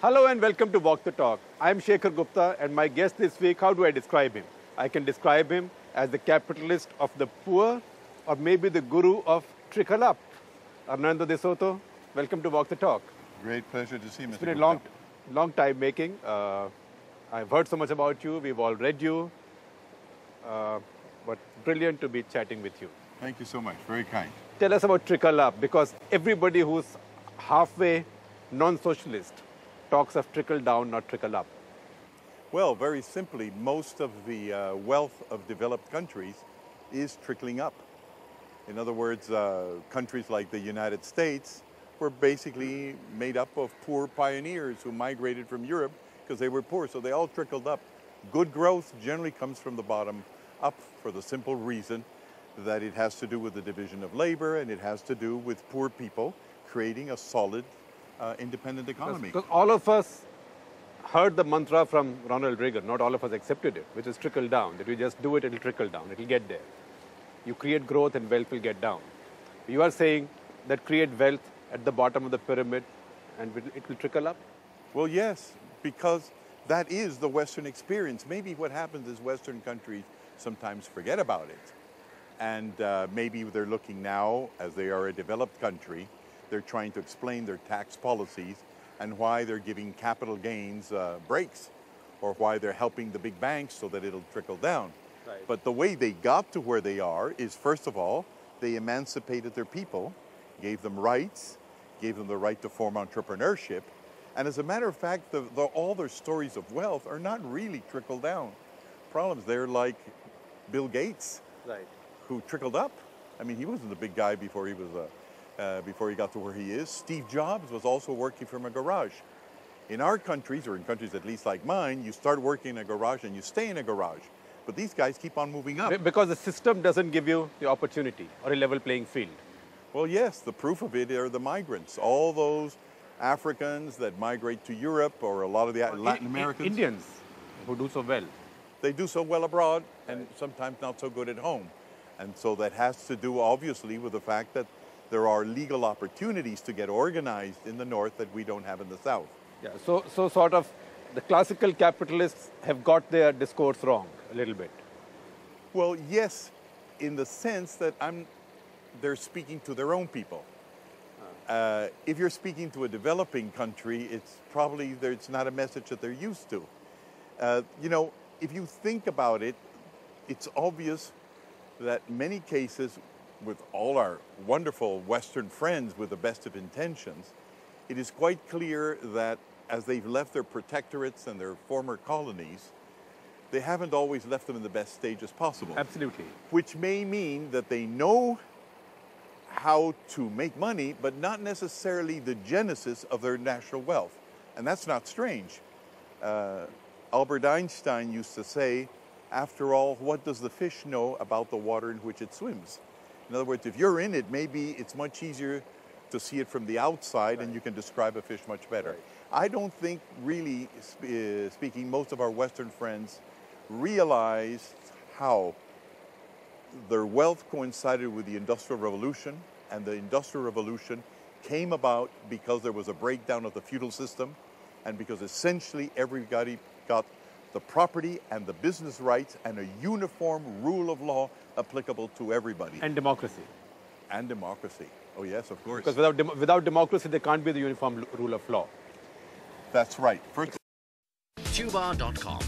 Hello and welcome to Walk the Talk. I'm Shekhar Gupta and my guest this week, how do I describe him? I can describe him as the capitalist of the poor or maybe the guru of trickle up. Arnaldo De Soto, welcome to Walk the Talk. Great pleasure to see you, Mr. It's been Gupta. a long time making. I've heard so much about you, we've all read you, but brilliant to be chatting with you. Thank you so much, very kind. Tell us about trickle up, because everybody who's halfway non-socialist talks of trickle down, not trickle up. Well, very simply, most of the wealth of developed countries is trickling up. In other words, countries like the United States were basically made up of poor pioneers who migrated from Europe because they were poor, so they all trickled up. Good growth generally comes from the bottom up for the simple reason that it has to do with the division of labor and it has to do with poor people creating a solid independent economy. Because all of us heard the mantra from Ronald Reagan, not all of us accepted it, which is trickle down, that you just do it, it'll trickle down, it'll get there. You create growth and wealth will get down. You are saying that create wealth at the bottom of the pyramid and it will trickle up? Well, yes, because that is the Western experience. Maybe what happens is Western countries sometimes forget about it. And maybe they're looking now, as they are a developed country, they're trying to explain their tax policies and why they're giving capital gains breaks, or why they're helping the big banks so that it'll trickle down. Right. But the way they got to where they are is, first of all, they emancipated their people, gave them rights, gave them the right to form entrepreneurship. And as a matter of fact, all their stories of wealth are not really trickle down problems. They're like Bill Gates, Right. who trickled up. I mean, he wasn't a big guy before he was before he got to where he is. Steve Jobs was also working from a garage. In our countries, or in countries at least like mine, you start working in a garage and you stay in a garage. But these guys keep on moving up. Because the system doesn't give you the opportunity or a level playing field. Well, yes, the proof of it are the migrants. All those Africans that migrate to Europe, or a lot of the Latin Americans. Indians who do so well. They do so well abroad and sometimes not so good at home. And so that has to do, obviously, with the fact that there are legal opportunities to get organized in the North that we don't have in the South. Yeah, so sort of the classical capitalists have got their discourse wrong a little bit. Well, yes, in the sense that they're speaking to their own people. If you're speaking to a developing country, it's not a message that they're used to. You know, if you think about it, it's obvious that many cases, with all our wonderful Western friends with the best of intentions, it is quite clear that as they've left their protectorates and their former colonies, they haven't always left them in the best stages possible. Absolutely. Which may mean that they know how to make money, but not necessarily the genesis of their national wealth. And that's not strange. Albert Einstein used to say, after all, what does the fish know about the water in which it swims? In other words, if you're in it, maybe it's much easier to see it from the outside and you can describe a fish much better. I don't think, really speaking, most of our Western friends realized how their wealth coincided with the Industrial Revolution, and the Industrial Revolution came about because there was a breakdown of the feudal system, and because essentially everybody got the property and the business rights and a uniform rule of law applicable to everybody. And democracy. And democracy. Oh yes, of course. Because without democracy, there can't be the uniform rule of law. That's right. Tubar.com,